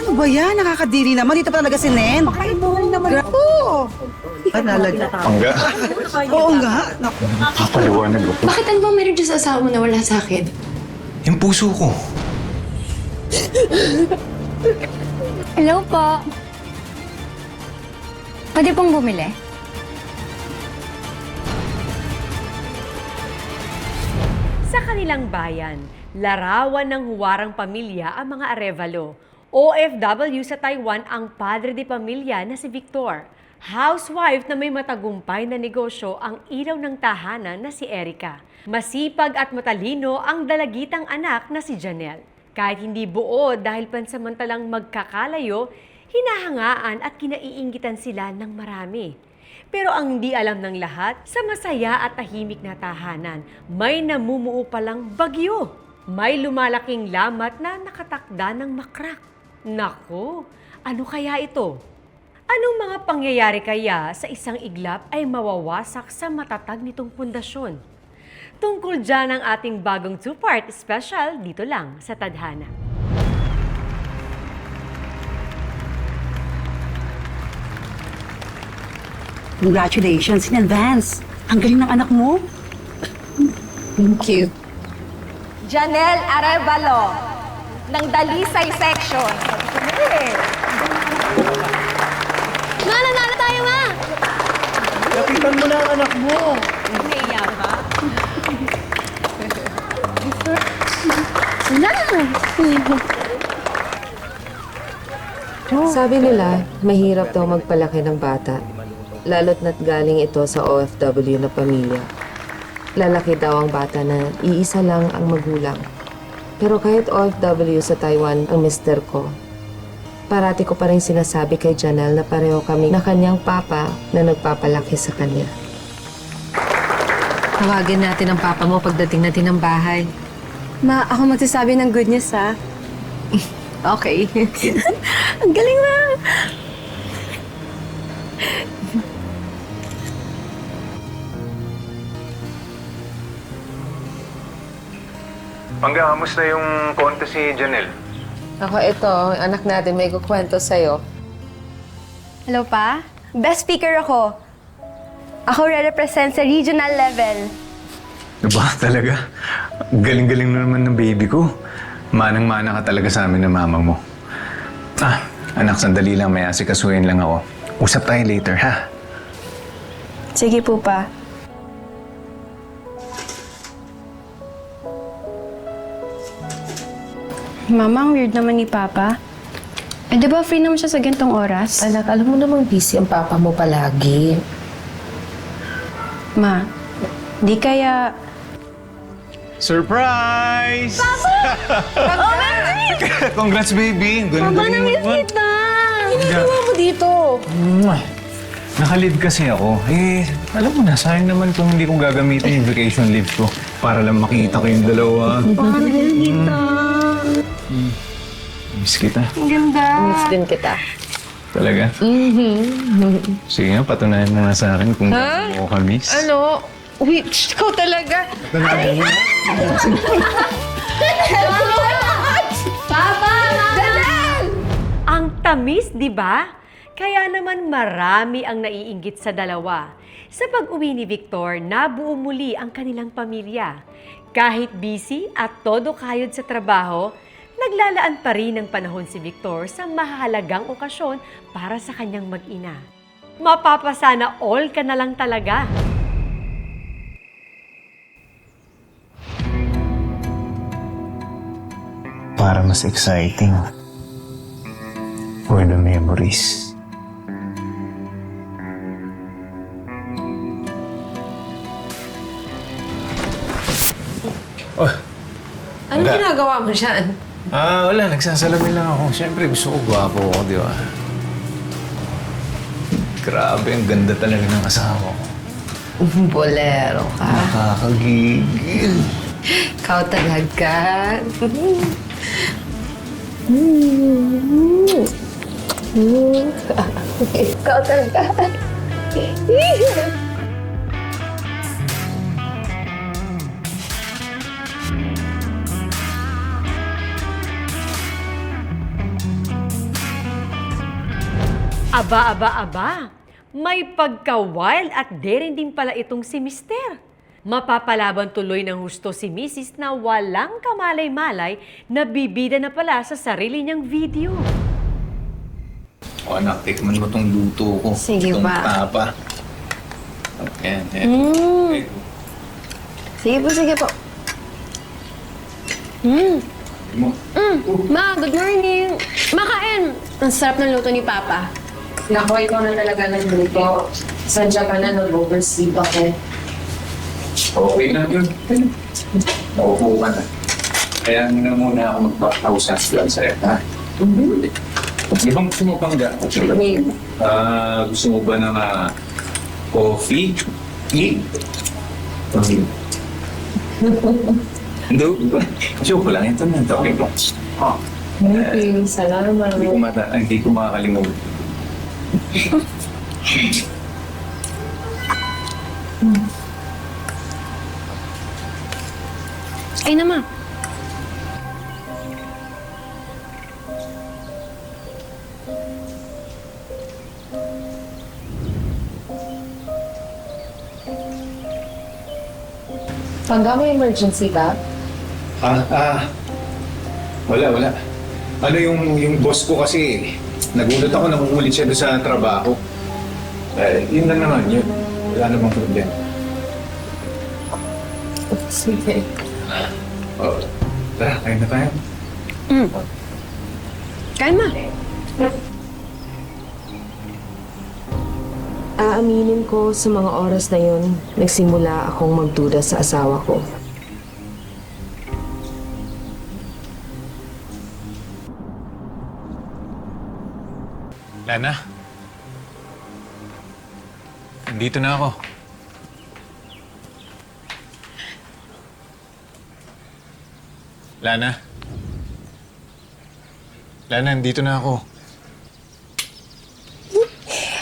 Ano ba yan? Nakakadiri naman. Dito pa talaga si Nen. Pakaibuhan naman ako. Talaga. Pangga. Oo nga. Naku. Papaliwanag ko. Bakit ano bang meron dyan sa asawa mo na wala sa akin? Yung puso ko. Hello po. Pwede pong bumili? Sa kanilang bayan, larawan ng huwarang pamilya ang mga Arevalo. OFW sa Taiwan ang padre de pamilya na si Victor. Housewife na may matagumpay na negosyo ang ilaw ng tahanan na si Erica. Masipag at matalino ang dalagitang anak na si Janelle. Kahit hindi buo dahil pansamantalang magkakalayo, hinahangaan at kinaiinggitan sila ng marami. Pero ang hindi alam ng lahat, sa masaya at tahimik na tahanan, may namumuo palang bagyo. May lumalaking lamat na nakatakda ng makrak. Naku, ano kaya ito? Anong mga pangyayari kaya sa isang iglap ay mawawasak sa matatag nitong pundasyon? Tungkol dyan ang ating bagong two-part special dito lang sa Tadhana. Congratulations in advance. Ang galing ng anak mo. Thank you. Janelle Arevalo ng Dalisay Section. Nanalo tayo, ma! Lapitan mo na ang anak mo. Naiya ka? Sabi nila, mahirap daw magpalaki ng bata, lalo't na't galing ito sa OFW na pamilya. Lalaki daw ang bata na iisa lang ang magulang. Pero kahit OFW sa Taiwan ang mister ko, parati ko pa rin sinasabi kay Janelle na pareho kami na kanyang papa na nagpapalaki sa kanya. Tawagin natin ang papa mo pagdating natin ng bahay. Ma, ako magsasabi ng good news, ha? Okay. Ang galing na! Pangga, kamusta yung konti si Janelle? Ako ito, anak natin, may kukwento sa'yo. Hello, pa? Best speaker ako. Ako re-represent sa regional level. Ba, talaga? Galing-galing na naman ng baby ko. Manang-mana ka talaga sa amin ng mama mo. Anak, sandali lang. May asikasuhin lang ako. Usap tayo later, ha? Sige po, pa. Mama, ang weird naman ni Papa. Eh, di ba free naman siya sa gantong oras? Anak, alam mo namang busy ang papa mo palagi. Ma, di kaya... Surprise! Papa! Congrats, baby! Galing-galing mo naman. Ginagawa mo dito? Nakalid kasi ako. Alam mo na, sayang naman kung hindi ko gagamitin yung vacation leave ko para lang makita ko yung dalawa. Miss kita. Ang ganda. Miss din kita. Talaga? Sige nga, patunayan mo nga sa akin kung gaano mo ka miss. Ano? Wait, ikaw talaga. Ang tamis, di ba? Kaya naman marami ang naiinggit sa dalawa. Sa pag-uwi ni Victor, nabuo muli ang kanilang pamilya. Kahit busy at todo kayod sa trabaho, naglalaan pa rin ng panahon si Victor sa mahalagang okasyon para sa kanyang mag-ina. Mapapasana all ka na lang talaga. Para mas exciting for the memories. Anong ginagawa mo dyan? Wala. Nagsasalamin lang ako. Siyempre, gusto ko gwapo ako, di ba? Grabe, ang ganda talaga ng asawa ko. Bolero ka. Nakakagigil. Ikaw talaga. Ikaw talaga. Aba. May pagka-wild at daring din pala itong si Mister. Mapapalaban tuloy ng husto si Mrs. na walang kamalay-malay na bibida na pala sa sarili niyang video. O anak, tikman mo tong luto ko. Sige Itong ba? tapa. Ayan. Sige po. Ma, good morning! Makain! Ang sarap ng luto ni Papa. Naku, ikaw na talaga nagluto. Sadya ka na nag-oversleep ako. Okay na yun. Naupo ka na. Kaya na muna ako magpapausan lang sa'yo, ha? Di bang gusto mo pang gusto mo ba ng coffee? Tea? Hindi. Joke lang. Ito na. Okay po. Salamat. Hindi ko makakalimutan. Ay naman. Tanda mo emergency ba? Wala. Ano yung boss ko kasi, nagulat ako nangungulit siya doon sa trabaho. Yun lang naman, yun. Wala namang problema. Sige. Tara, kain na tayo. Kain ma. Aaminin ko sa mga oras na yun, nagsimula akong magduda sa asawa ko. Lana? Nandito na ako. Lana? Lana, nandito na ako.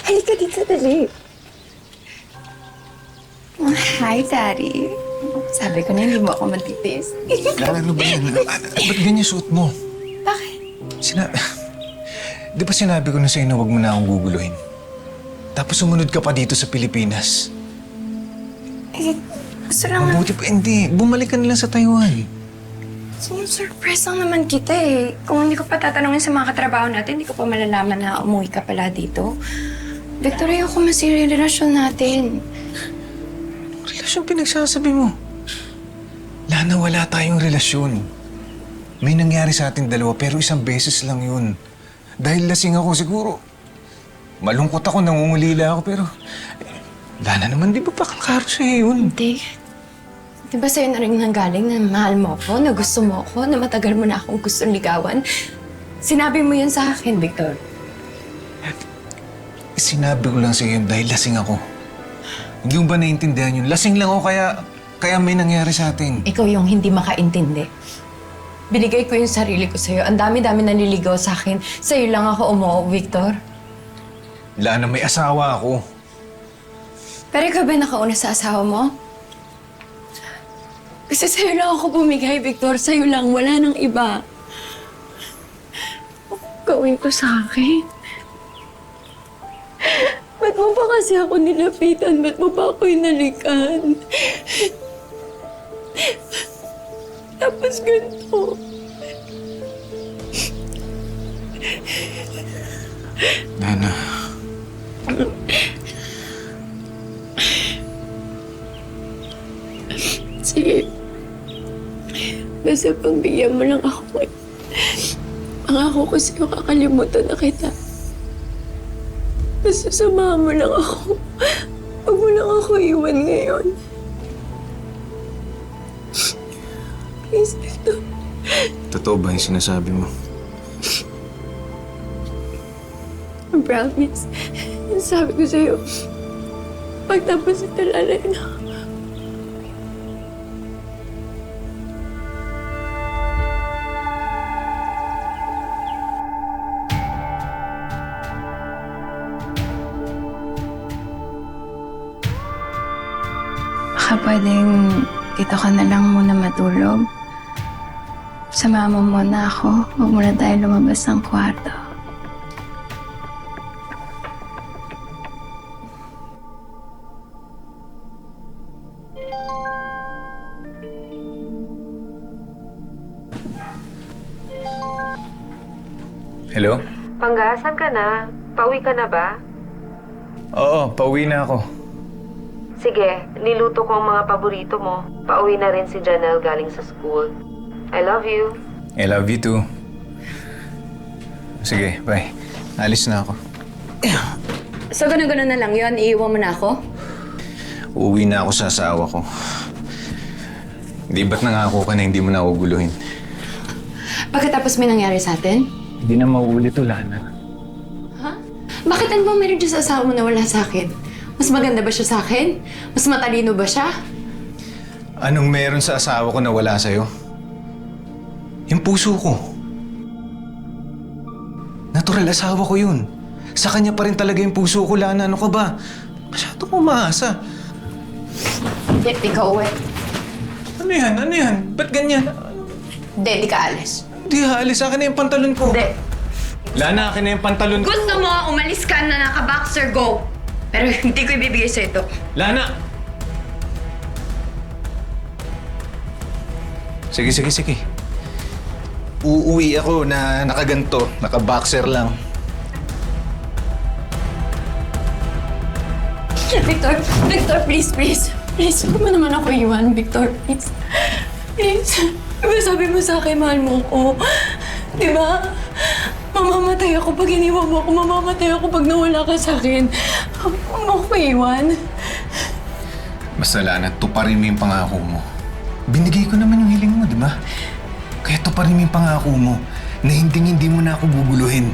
Halika dito, dali. Hi, Daddy. Sabi ko na hindi mo ako matipis. Lana, ano ba yan? Ba't ganyan suot mo? Bakit? Di ba sinabi ko na sa'yo na huwag mo na akong guguluhin? Tapos sumunod ka pa dito sa Pilipinas. Eh, gusto lang na... Mabuti pa, hindi. Bumalik ka na lang sa Taiwan. Surprise lang naman kita eh. Kung hindi ko pa tatanungin sa mga katrabaho natin, hindi ko pa malalaman na umuwi ka pala dito. Victor, ayoko masira yung relasyon natin. Relasyon pinagsasabi mo? Lana, wala tayong relasyon. May nangyari sa ating dalawa pero isang beses lang yun. Dahil lasing ako siguro. Malungkot ako, nangungulila ako pero... Lana naman, di ba pa kakaro sa'yo yun? Hindi. Di ba sa'yo na rin nanggaling na mahal mo ako, na gusto mo ako, na matagal mo na akong gustong ligawan? Sinabi mo yun sa akin, Victor. Sinabi ko lang sa'yo yun dahil lasing ako. Hindi mo ba naiintindihan yun? Lasing lang ako kaya may nangyari sa atin. Ikaw yung hindi makaintindi. Binigay ko yung sarili ko sa'yo. Ang dami-dami nanliligaw sa akin. Sa'yo lang ako umuwi, Victor. Lana, may asawa ako. Pero ikaw ba nakauna sa asawa mo? Kasi sa'yo lang ako bumigay, Victor. Sa'yo lang. Wala nang iba. Gawin ko sa akin. Ba't mo pa kasi ako nilapitan? Ba't mo pa ako inalikan? Tapos ganito. Lana. Sige. Basta pagbigyan mo lang ako. Pangako ko sa'yo, kakalimutan na kita. Basta samahan mo lang ako. Huwag mo lang ako iwan ngayon. Please, Victor. Totoo ba yung sinasabi mo? I promise. Sabi ko sa'yo, pagtapos ito, lalayan ako. Baka pwedeng dito ka na lang muna matulog. Samahan mo muna ako. Huwag muna tayo lumabas ng kwarto. Hello? Panggasan ka na? Pauwi ka na ba? Oo, pauwi na ako. Sige, niluto ko ang mga paborito mo. Pauwi na rin si Janelle galing sa school. I love you. I love you too. Sige, bye. Alis na ako. So, ganun-ganun na lang yun? Iiwan mo na ako? Uuwi na ako sa asawa ko. Di ba't nangako ka na hindi mo na uguluhin? Pagkatapos may nangyari sa atin? Hindi na mauulit to, Lana. Bakit ano ba meron dyan sa asawa mo na wala sa akin? Mas maganda ba siya sa akin? Mas matalino ba siya? Anong meron sa asawa ko na wala sa'yo? Yung puso ko. Natural, asawa ko yun. Sa kanya pa rin talaga yung puso ko, Lana. Ano ka ba? Masyado kong umaasa. Ikaw, Ano yan? Ano yan? Ba't ganyan? Hindi ka alis. Hindi, alis. Akin na yung pantalon ko. Hindi. Lana, akin na yung pantalon ko. Gusto mo, umalis ka na naka-boxer, go! Pero hindi ko ibibigay sa ito. Lana! Sige. Uuwi ako na nakaganto, naka-boxer lang. Victor, please. Please, huwag mo naman ako iwan, Victor, please. Please. Diba sabi mo sa akin, mahal mo ko? Diba? Mamamatay ako pag iniwan mo ako. Mamamatay ako pag nawala ka sa akin. Huwag mo ako iwan. Basta Lana, tuparin mo yung pangako mo. Binigay ko naman yung hiling mo, di ba? Kaya tuparin mo yung pangako mo na hindi mo na ako guguluhin.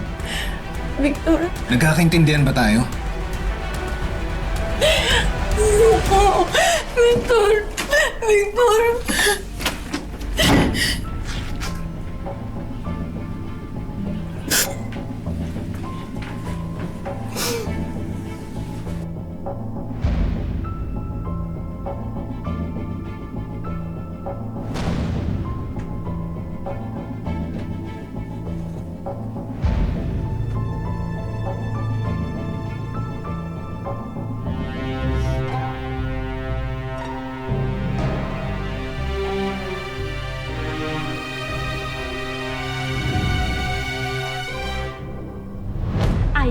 Victor. Nagkakaintindihan ba tayo? Victor.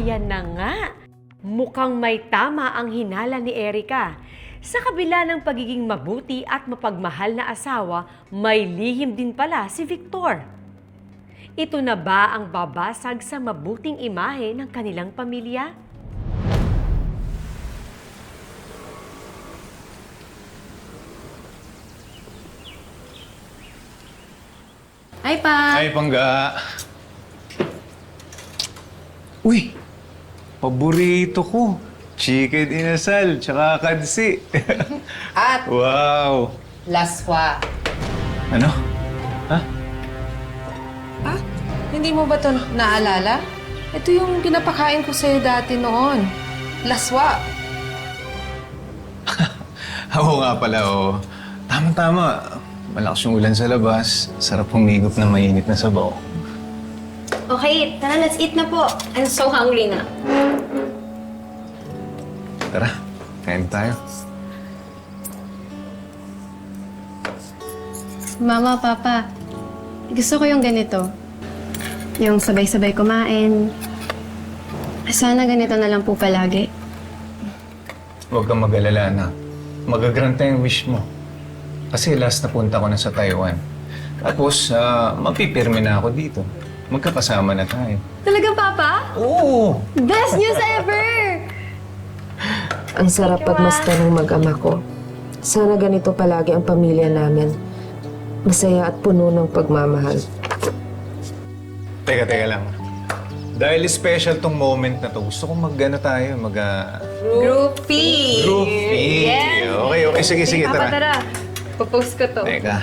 Ayan na nga! Mukhang may tama ang hinala ni Erica. Sa kabila ng pagiging mabuti at mapagmahal na asawa, may lihim din pala si Victor. Ito na ba ang babasag sa mabuting imahe ng kanilang pamilya? Hi, Pa. Ay, Pangga! Uy! Paborito ko! Chicken inasal, tsaka kadsi. At Wow! laswa. Ano? Ha? Hindi mo ba ito naalala? Ito yung pinapakain ko sa'yo dati noon. Laswa. Oo nga pala, oo. Tama-tama. Malakas yung ulan sa labas. Sarap humigop na mainit na sabaw. Okay, tara, let's eat na po. I'm so hungry na. Tara, kain tayo. Mama, Papa, gusto ko yung ganito. Yung sabay-sabay kumain. Sana ganito na lang po palagi. Huwag kang mag-alala na. Magagranta yung wish mo. Kasi last na punta ko na sa Taiwan. Tapos, mapipirme na ako dito. Magkakasama na tayo. Talaga, Papa? Oo! Best news ever! Ang sarap pagmasdan ng mag-ama ko. Sana ganito palagi ang pamilya namin. Masaya at puno ng pagmamahal. Teka lang. Dahil special tong moment na to, gusto kong tayo, Groupie! Groupie! Okay, sige, Papa, tara. tara. Popost ko to. Teka.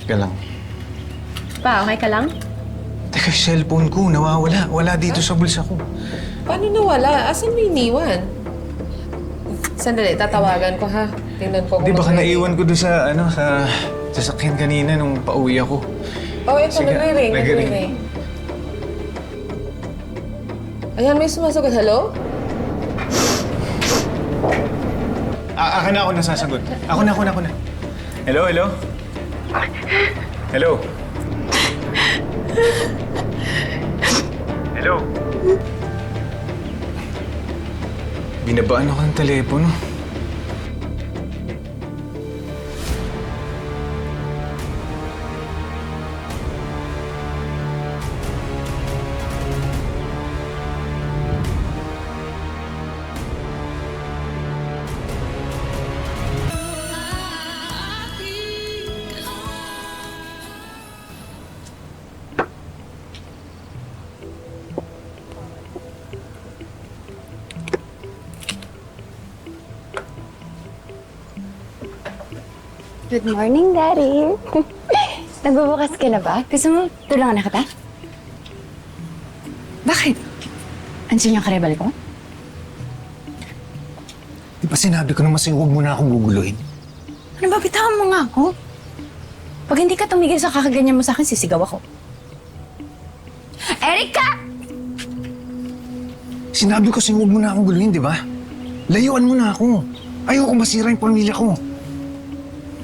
Teka lang. Pa, okay ka lang? Teka, cellphone ko, nawawala. Wala dito sa bulsa ko. Paano nawala? Asan mo iniwan? Sandali, tatawagan ko ha. Tingnan ko kung Di baka mag-ring. naiwan ko doon sa, sa sasakyan kanina nung pauwi ako. Oh, ito, Sige, nagre-ring. nagre-ring. Ayan, may sumasagot. Hello? Akin na ako nasasagot. Ako na. Hello? Hello? Hello? Binabaan ako ng telepono. Good morning, Daddy. Nagbubukas ka na ba? Gusto mo tulungan na kita? Bakit? Andiyan yung karibal ko? Di ba sinabi ko naman sa'yo, huwag mo na akong guguluhin? Ano ba, bitawan mo nga ako? Pag hindi ka tumigil sa kakaganyan mo sa akin, sisigaw ako. Erika! Sinabi ko sa'yo, huwag mo na akong guluhin, di ba? Layuan mo na ako. Ayoko masira yung pamilya ko.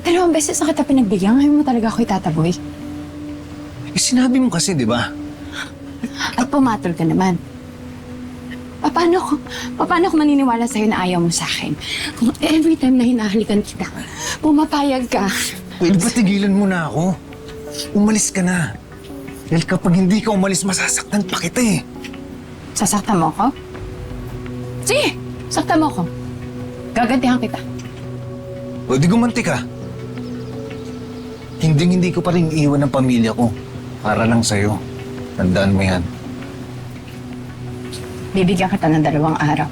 2 beses na kita pinagbigyan, ngayon mo talaga ako itataboy. Eh, sinabi mo kasi, di ba? At pumatol ka naman. Paano ko maniniwala sa'yo na ayaw mo sa akin? Kung every time na hinahalikan kita, pumapayag ka. Pwede ba tigilan mo na ako? Umalis ka na. Dahil kapag hindi ka umalis, masasaktan pa kita eh. Sasaktan mo ako? Sige, saktan mo ako. Gagantihan kita. O di gumanti ka. Hindi ko pa rin iiwan ng pamilya ko. Para lang sa'yo. Tandaan mo yan. Bibigyan kita ng 2 araw.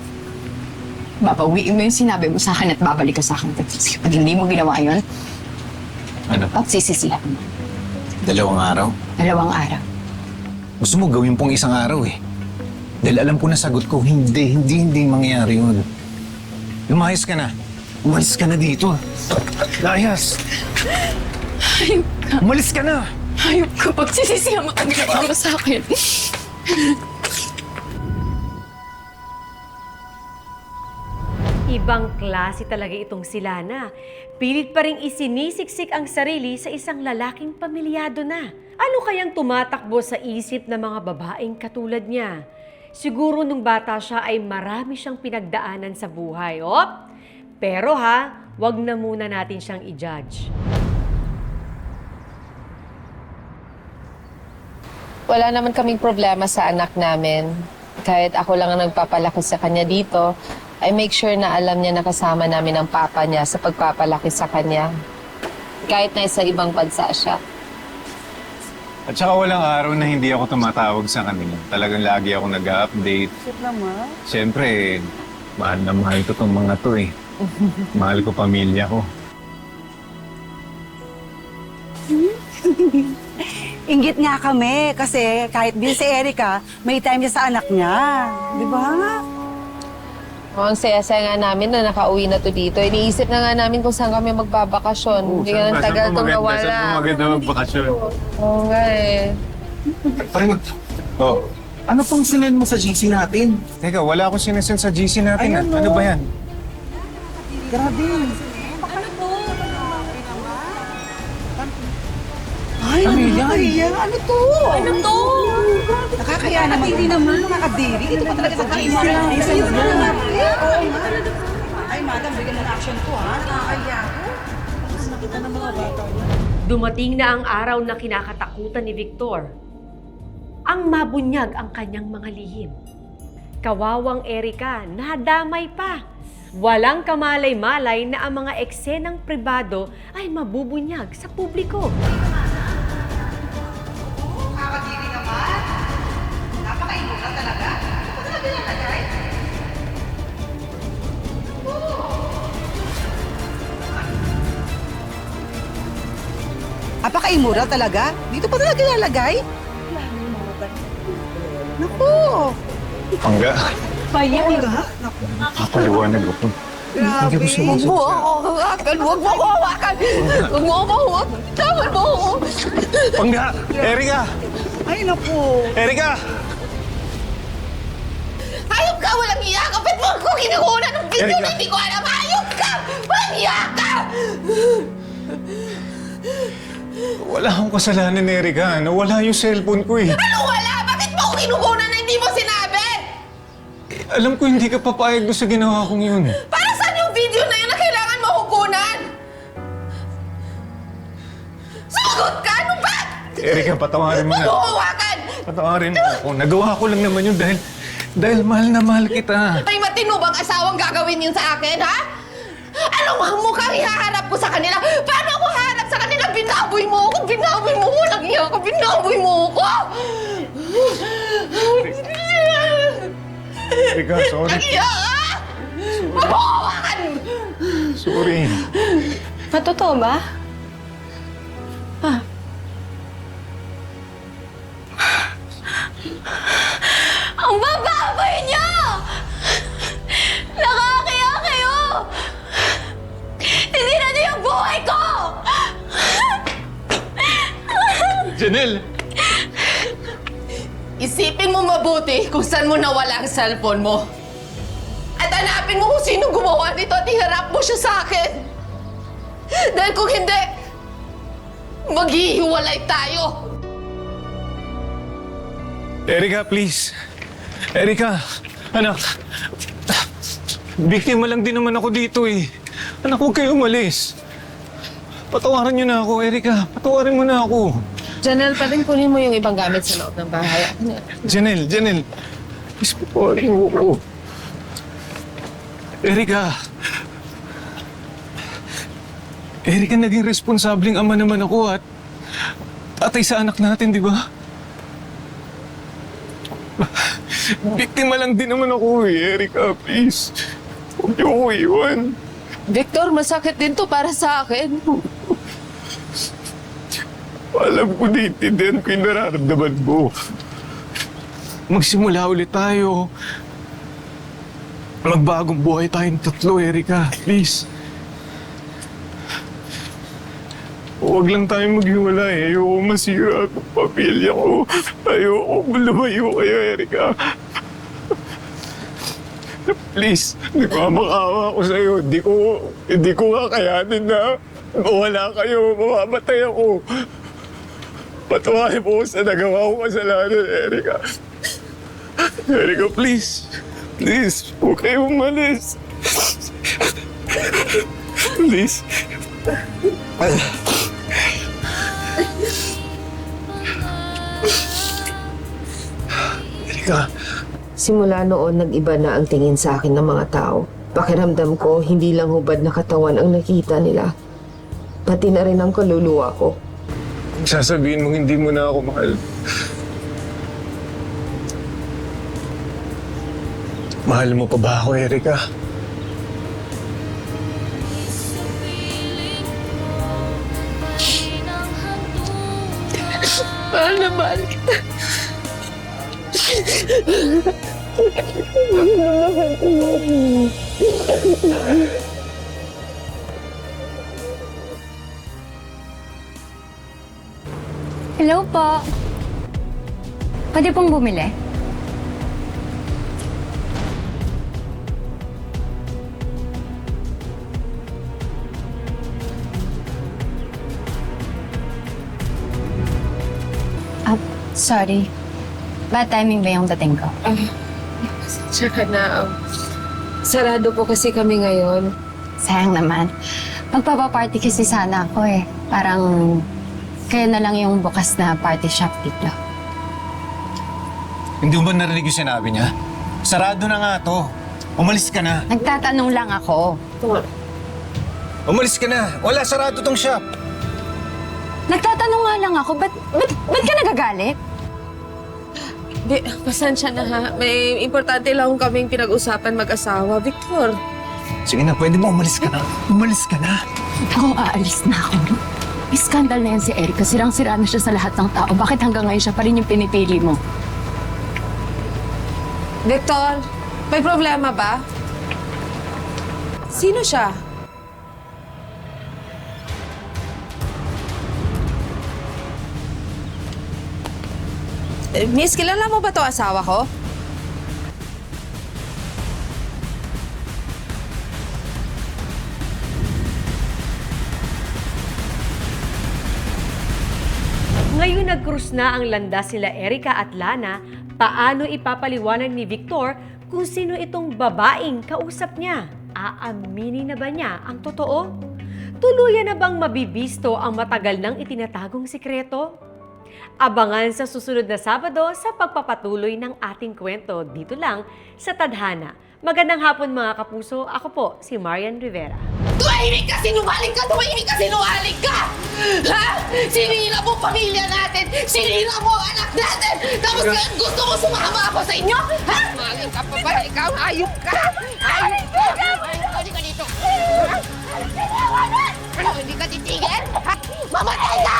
Babawiin mo yung sinabi mo sa akin at babalik ka sa akin. Kasi pag hindi mo ginawa yun, Ano? pagsisisihan mo. 2 araw? 2 araw. Gusto mo gawin pong 1 araw eh. Dahil alam ko na sagot ko, hindi mangyayari yun. Lumayas ka na. Umalis ka na dito. Layas! Hayop ka. Umalis ka na! Hayop ka. Pagsisisihan mo ang ginawa mo sa akin. Ibang klase talaga itong si Lana. Pilit pa rin isinisiksik ang sarili sa isang lalaking pamilyado na. Ano kayang tumatakbo sa isip ng mga babaeng katulad niya? Siguro nung bata siya ay marami siyang pinagdaanan sa buhay. Pero wag na muna natin siyang i-judge. Wala naman kaming problema sa anak namin. Kahit ako lang ang nagpapalaki sa kanya dito, I make sure na alam niya na kasama namin ang papa niya sa pagpapalaki sa kanya. Kahit na sa ibang bansa siya. At saka walang araw na hindi ako tumatawag sa kanila. Talagang lagi ako nag-update. Siyempre, mahal na mahal ko itong mga to eh. Mahal ko pamilya ko. Inggit nga kami kasi kahit busy si Erika, may time niya sa anak niya. Di ba? Ang saya-saya nga namin na nakauwi na to dito. Iniisip na nga namin kung saan kami magbabakasyon. Hindi nga ng tagal itong nawala. Saan po maganda magbakasyon? Oo nga eh. Oh. Ano pang sinend mo sa GC natin? Teka, wala akong sinasend sa GC natin. Ayan, Ano oh. ba yan? Grabe. Ay, Ano yan? Ano to? Ano to? Nakakaya naman. Hindi naman nakakadiri. Ito pa talaga sa GC. Ay, madam, bigyan mo ng action to, ha? Nakakaya ko. Dumating na ang araw na kinakatakutan ni Victor. Ang mabunyag ang kanyang mga lihim. Kawawang Erika, nadamay pa. Walang kamalay-malay na ang mga eksenang pribado ay mabubunyag sa publiko. Nakakadiri naman. Napakaingo ka talaga. Ito pa talaga yan, agay. Napaka-immoral talaga? Dito pa talaga nalagay? Naku! Pangga. Pangga? Kapaliwanag ako. Grabe! Huwag mo ako hawakan! Huwag mo ako hawakan! Huwag mo ako hawakan! Tawan mo ako! Pangga! Erika! Ay, naku! Erika! Hayop ka! Walang iya ka! Ba't mo ako kinukunan ng video Erika! na hindi ko alam? Hayop ka! Walang iya ka! Wala akong kasalanan, Erika. Nawala yung cellphone ko eh. Ano wala? Bakit mo ako kinukunan na hindi mo sinabi? Alam ko hindi ka papayag doon sa ginawa kong yun. Para saan yung video na yun na kailangan mo kukunan? Sumagot ka! Ano ba? Erika, patawarin mo na. Maghuhuwakan! Patawarin mo ako. Nagawa ko lang naman yun dahil mahal na mahal kita. May matino bang asawang gagawin yun sa akin, ha? Anong mukhang ihaharap ko sa kanila? Paano ako haharap sa kanila? Binaboy mo ako! Binaboy mo! Walang iya ka! Binaboy mo ako! Erika, sorry. Nag-iya ka! Maghuhuwakan! Sorry. Totoo ba? Ang bababoy niyo! Nakakaya kayo! Hindi na niyo yung buhay ko! Janelle! Isipin mo mabuti kung saan mo nawala ang cellphone mo. At hanapin mo kung sino gumawa nito at iharap mo siya sa akin. Dahil kung hindi, maghihiwalay tayo. Erika, please. Erika, anak. Biktima lang din naman ako dito eh. Anak, huwag kayo umalis. Patawaran niyo na ako, Erika. Patawarin mo na ako. Janelle, pwedeng kunin mo yung ibang gamit sa loob ng bahay. Janelle. Please, patawarin mo ako. Erika. Erika, naging responsableng ama naman ako at tatay sa anak natin, di ba? Biktima lang din naman ako eh, Erika. Please. Huwag niyo ako iwan. Victor, masakit din to para sa akin. Alam ko, naiintindihan ko yung nararamdaman mo. Magsimula ulit tayo. Magbagong buhay tayong tatlo, Erika. Please. Huwag lang tayong maghiwalay. Ayoko masira ang pamilya ko. Ayoko lumayo kayo, Erika. Please, nagmamakawa ko sa'yo. Hindi ko kakayanin na wala kayo. Mamamatay ako. Patawarin mo sa nagawa ko kasalanan, Erika. Erika, please. Please, huwag kayong umalis. Please. Erika. Simula noon, nag-iba na ang tingin sa akin ng mga tao. Pakiramdam ko, hindi lang hubad na katawan ang nakita nila. Pati na rin ang kaluluwa ko. Sasabihin mong hindi mo na ako mahal. Mahal mo pa ba ako, Erika? Mahal na mahal kita. Hello po. Pwede pong bumili? Sorry. Bad timing ba yung dating ko? Tsaka na, sarado po kasi kami ngayon. Sayang naman. Magpapaparty kasi sana ako eh. Parang kaya na lang yung bukas na party shop dito. Hindi mo ba narinig yung sinabi niya? Sarado na nga to. Umalis ka na. Nagtatanong lang ako. Umalis ka na. Wala, sarado tong shop. Nagtatanong nga lang ako. Ba't ka nagagalit? Di, pasensya na ha. May importante lang kaming pinag-usapan mag-asawa. Victor. Sige na, pwede mo umalis ka na. Umalis ka na. Ako aalis na ako. May skandal na yan si Erica. Sirang-sira na siya sa lahat ng tao. Bakit hanggang ngayon siya pa rin yung pinipili mo? Victor, may problema ba? Sino siya? Miss, kilala mo ba to asawa ko? Ngayon nag-cruise na ang landas sila Erica at Lana, paano ipapaliwanag ni Victor kung sino itong babaeng kausap niya? Aaminin na ba niya ang totoo? Tuluyan na bang mabibisto ang matagal nang itinatagong sikreto? Abangan sa susunod na Sabado sa pagpapatuloy ng ating kwento dito lang sa Tadhana. Magandang hapon mga kapuso, ako po si Marian Rivera. Tumahimik ka! Sinungaling ka! Tumahimik ka! Sinungaling ka! Ha? Sinira mo pamilya natin! Sinira mo ang anak natin! Tapos ngayon gusto mo sumama ako sa inyo? Ha? Sinungaling ka pa ba? Ikaw, hayop ka! Hayop ka! Hayop ka dito! Ano, hindi ka titigil? Ha? Mamatay ka!